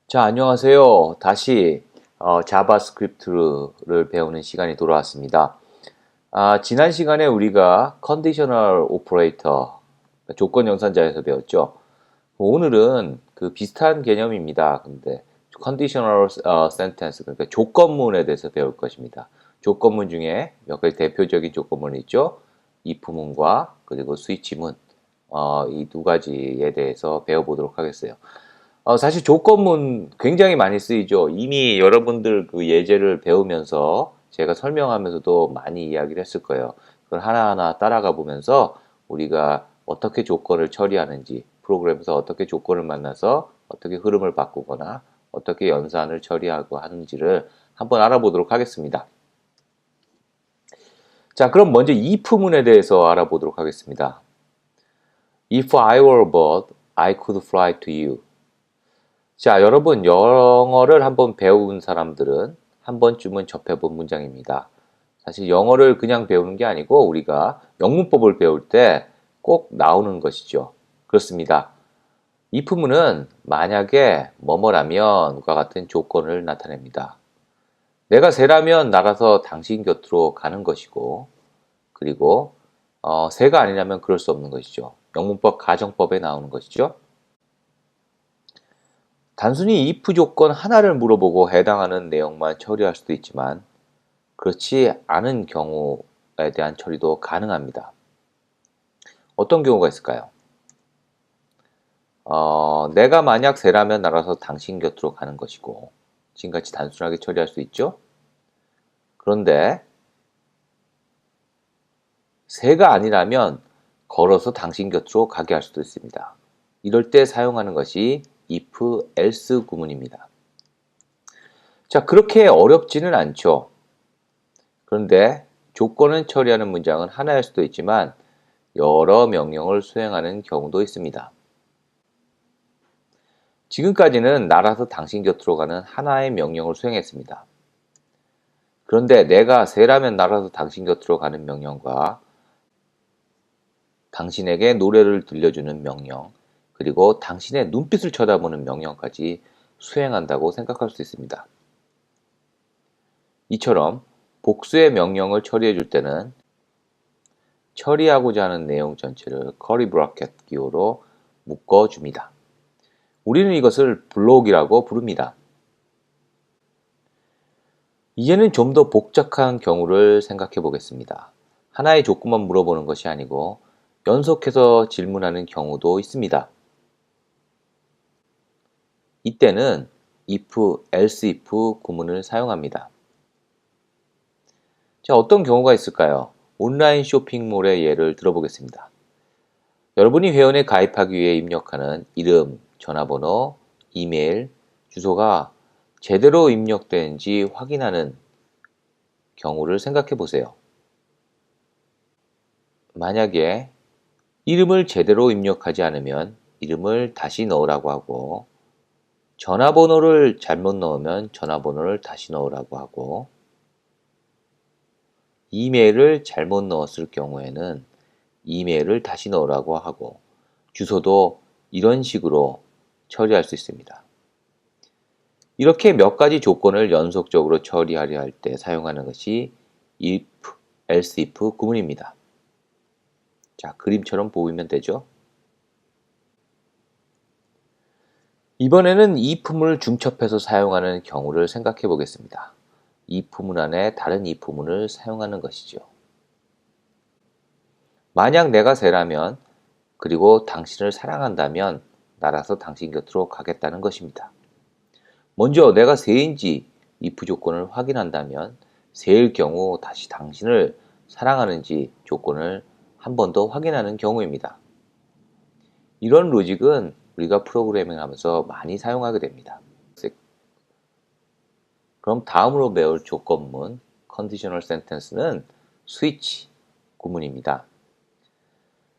자, 안녕하세요. 다시 자바스크립트를 배우는 시간이 돌아왔습니다. 지난 시간에 우리가 컨디셔널 오퍼레이터, 조건 연산자에서 배웠죠. 오늘은 그 비슷한 개념입니다. 근데 컨디셔널 센텐스, 그러니까 조건문에 대해서 배울 것입니다. 조건문 중에 몇 가지 대표적인 조건문이 있죠. if문과 그리고 스위치문, 이 두 가지에 대해서 배워보도록 하겠어요. 사실 조건문 굉장히 많이 쓰이죠. 이미 여러분들 그 예제를 배우면서 제가 설명하면서도 많이 이야기를 했을 거예요. 그걸 하나하나 따라가 보면서 우리가 어떻게 조건을 처리하는지, 프로그램에서 어떻게 조건을 만나서 어떻게 흐름을 바꾸거나 어떻게 연산을 처리하고 하는지를 한번 알아보도록 하겠습니다. 자, 그럼 먼저 if문에 대해서 알아보도록 하겠습니다. If I were a bird, I could fly to you. 자, 여러분 영어를 한번 배운 사람들은 한 번쯤은 접해본 문장입니다. 사실 영어를 그냥 배우는 게 아니고 우리가 영문법을 배울 때 꼭 나오는 것이죠. 그렇습니다. if문은 만약에 뭐뭐라면과 같은 조건을 나타냅니다. 내가 새라면 날아서 당신 곁으로 가는 것이고, 그리고 새가 아니라면 그럴 수 없는 것이죠. 영문법 가정법에 나오는 것이죠. 단순히 if 조건 하나를 물어보고 해당하는 내용만 처리할 수도 있지만 그렇지 않은 경우에 대한 처리도 가능합니다. 어떤 경우가 있을까요? 내가 만약 새라면 날아서 당신 곁으로 가는 것이고 지금같이 단순하게 처리할 수 있죠? 그런데 새가 아니라면 걸어서 당신 곁으로 가게 할 수도 있습니다. 이럴 때 사용하는 것이 if, else 구문입니다. 자, 그렇게 어렵지는 않죠. 그런데 조건을 처리하는 문장은 하나일 수도 있지만 여러 명령을 수행하는 경우도 있습니다. 지금까지는 날아서 당신 곁으로 가는 하나의 명령을 수행했습니다. 그런데 내가 새라면 날아서 당신 곁으로 가는 명령과 당신에게 노래를 들려주는 명령, 그리고 당신의 눈빛을 쳐다보는 명령까지 수행한다고 생각할 수 있습니다. 이처럼 복수의 명령을 처리해 줄 때는 처리하고자 하는 내용 전체를 커리 브래켓 기호로 묶어줍니다. 우리는 이것을 블록이라고 부릅니다. 이제는 좀 더 복잡한 경우를 생각해 보겠습니다. 하나의 조건만 물어보는 것이 아니고 연속해서 질문하는 경우도 있습니다. 이때는 if, else if 구문을 사용합니다. 자, 어떤 경우가 있을까요? 온라인 쇼핑몰의 예를 들어보겠습니다. 여러분이 회원에 가입하기 위해 입력하는 이름, 전화번호, 이메일, 주소가 제대로 입력되는지 확인하는 경우를 생각해 보세요. 만약에 이름을 제대로 입력하지 않으면 이름을 다시 넣으라고 하고, 전화번호를 잘못 넣으면 전화번호를 다시 넣으라고 하고, 이메일을 잘못 넣었을 경우에는 이메일을 다시 넣으라고 하고, 주소도 이런 식으로 처리할 수 있습니다. 이렇게 몇 가지 조건을 연속적으로 처리하려 할 때 사용하는 것이 if, else if 구문입니다. 자, 그림처럼 보이면 되죠? 이번에는 if문을 중첩해서 사용하는 경우를 생각해 보겠습니다. if문 안에 다른 if문을 사용하는 것이죠. 만약 내가 새라면, 그리고 당신을 사랑한다면 날아서 당신 곁으로 가겠다는 것입니다. 먼저 내가 새인지 if 조건을 확인한다면 새일 경우 다시 당신을 사랑하는지 조건을 한 번 더 확인하는 경우입니다. 이런 로직은 우리가 프로그래밍 하면서 많이 사용하게 됩니다. 그럼 다음으로 배울 조건문, conditional sentence는 스위치 구문입니다.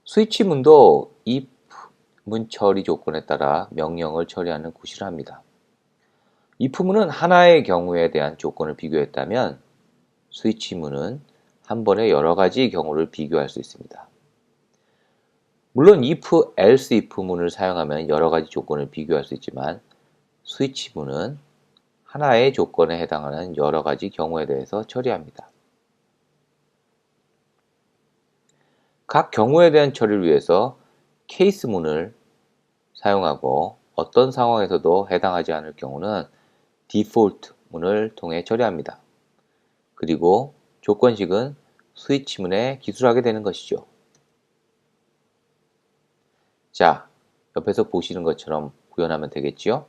스위치문도 if 문 처리 조건에 따라 명령을 처리하는 구실을 합니다. if문은 하나의 경우에 대한 조건을 비교했다면 스위치문은 한 번에 여러 가지 경우를 비교할 수 있습니다. 물론 if, else if 문을 사용하면 여러 가지 조건을 비교할 수 있지만 스위치문은 하나의 조건에 해당하는 여러 가지 경우에 대해서 처리합니다. 각 경우에 대한 처리를 위해서 케이스문을 사용하고 어떤 상황에서도 해당하지 않을 경우는 디폴트 문을 통해 처리합니다. 그리고 조건식은 스위치문에 기술하게 되는 것이죠. 자, 옆에서 보시는 것처럼 구현하면 되겠지요?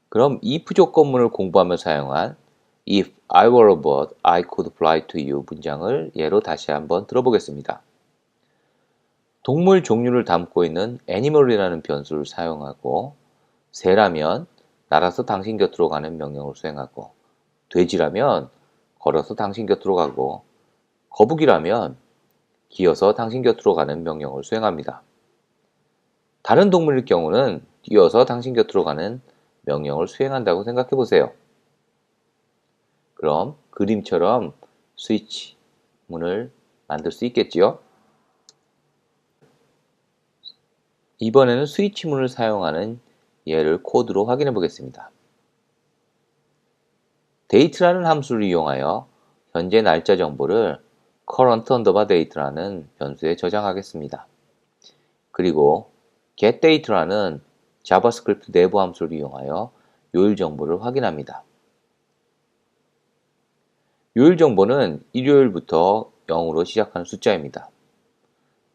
그럼 if 조건문을 공부하며 사용한 If I were a bird, I could fly to you 문장을 예로 다시 한번 들어보겠습니다. 동물 종류를 담고 있는 animal이라는 변수를 사용하고 새라면 날아서 당신 곁으로 가는 명령을 수행하고 돼지라면 걸어서 당신 곁으로 가고 거북이라면 기어서 당신 곁으로 가는 명령을 수행합니다. 다른 동물일 경우는 뛰어서 당신 곁으로 가는 명령을 수행한다고 생각해 보세요. 그럼 그림처럼 스위치 문을 만들 수 있겠지요? 이번에는 스위치 문을 사용하는 예를 코드로 확인해 보겠습니다. date라는 함수를 이용하여 현재 날짜 정보를 current_date라는 변수에 저장하겠습니다. 그리고 getDate라는 자바스크립트 내부 함수를 이용하여 요일 정보를 확인합니다. 요일 정보는 일요일부터 0으로 시작하는 숫자입니다.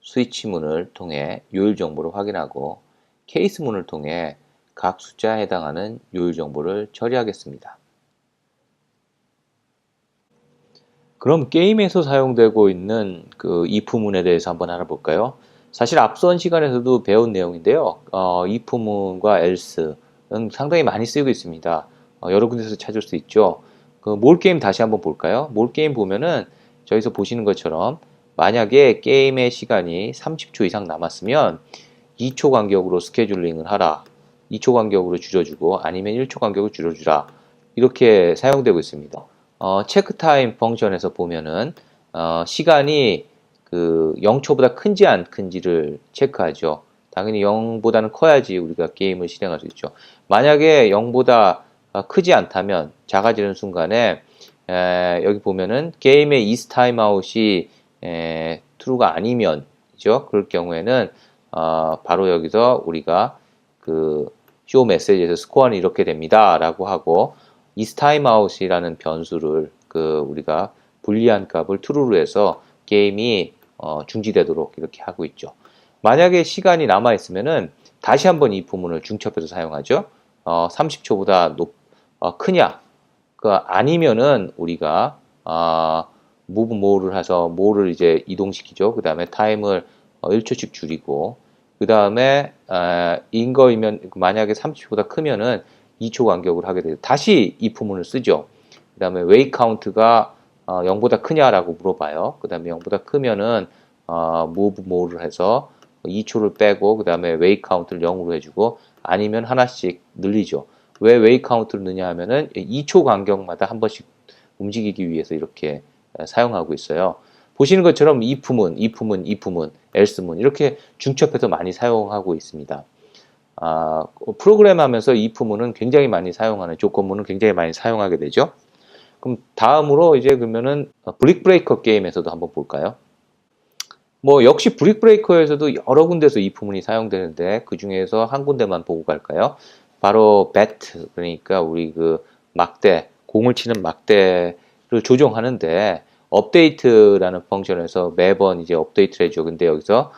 스위치문을 통해 요일 정보를 확인하고 케이스문을 통해 각 숫자에 해당하는 요일 정보를 처리하겠습니다. 그럼 게임에서 사용되고 있는 그 if문에 대해서 한번 알아볼까요? 사실 앞선 시간에서도 배운 내용인데요. if문과 else는 상당히 많이 쓰이고 있습니다. 여러 군데서 찾을 수 있죠. 그 몰게임 다시 한번 볼까요? 몰게임 보면은 저기서 보시는 것처럼 만약에 게임의 시간이 30초 이상 남았으면 2초 간격으로 스케줄링을 하라. 2초 간격으로 줄여주고 아니면 1초 간격을 줄여주라. 이렇게 사용되고 있습니다. 체크타임 펑션에서 보면은 시간이 그 0초보다 큰지 안 큰지를 체크하죠. 당연히 0보다는 커야지 우리가 게임을 실행할 수 있죠. 만약에 0보다 크지 않다면 작아지는 순간에 여기 보면은 게임의 is timeout이 true가 아니면이죠. 그럴 경우에는 바로 여기서 우리가 그 show message에서 스코어는 이렇게 됩니다 라고 하고 is timeout이라는 변수를 우리가 불리한 값을 true로 해서 게임이 중지되도록 이렇게 하고 있죠. 만약에 시간이 남아 있으면은 다시 한번 이 부문을 중첩해서 사용하죠. 30초보다 크냐? 아니면은 우리가 move more를 해서 more를 이제 이동시키죠. 그 다음에 time을 1초씩 줄이고 그 다음에 인 거이면 만약에 30초보다 크면은 2초 간격으로 하게 돼요. 다시 if 문을 쓰죠. 그 다음에 wait count가 0보다 크냐라고 물어봐요. 그 다음에 0보다 크면은 move more를 해서 2초를 빼고 그 다음에 wait count를 0으로 해주고 아니면 하나씩 늘리죠. 왜 wait count를 넣냐 하면은 2초 간격마다 한 번씩 움직이기 위해서 이렇게 사용하고 있어요. 보시는 것처럼 if문, else문 이렇게 중첩해서 많이 사용하고 있습니다. 프로그램 하면서 if문은 굉장히 많이 사용하는 조건문은 굉장히 많이 사용하게 되죠. 그럼 다음으로 이제 그러면은 브릭 브레이커 게임에서도 한번 볼까요? 뭐 역시 브릭 브레이커에서도 여러 군데서 if문이 사용되는데 그 중에서 한 군데만 보고 갈까요? 바로 배트 그러니까 우리 그 막대 공을 치는 막대를 조정하는데 업데이트라는 펑션에서 매번 이제 업데이트를 해줘. 근데 여기서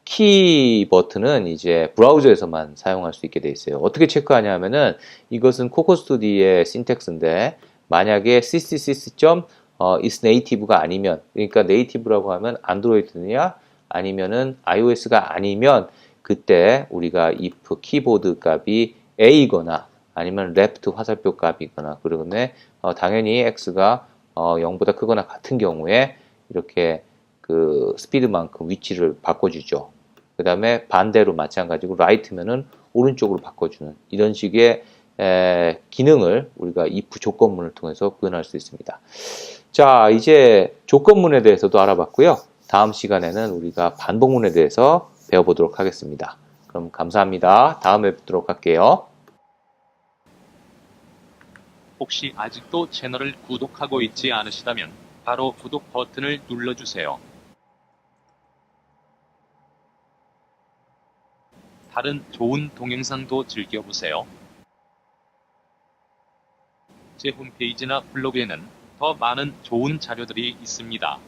키 버튼은 이제 브라우저에서만 사용할 수 있게 돼 있어요. 어떻게 체크하냐면은 이것은 코코스투디의 신텍스인데 만약에 is native가 아니면 그러니까 native라고 하면 안드로이드냐 아니면은 iOS가 아니면 그때 우리가 if 키보드 값이 A이거나 아니면 left 화살표 값이거나 그러면 당연히 X가 0보다 크거나 같은 경우에 이렇게 그 스피드만큼 위치를 바꿔주죠. 그 다음에 반대로 마찬가지고 right면은 오른쪽으로 바꿔주는 이런 식의 기능을 우리가 if 조건문을 통해서 구현할 수 있습니다. 자, 이제 조건문에 대해서도 알아봤고요. 다음 시간에는 우리가 반복문에 대해서 배워보도록 하겠습니다. 그럼 감사합니다. 다음에 뵙도록 할게요. 혹시 아직도 채널을 구독하고 있지 않으시다면 바로 구독 버튼을 눌러주세요. 다른 좋은 동영상도 즐겨보세요. 제 홈페이지나 블로그에는 더 많은 좋은 자료들이 있습니다.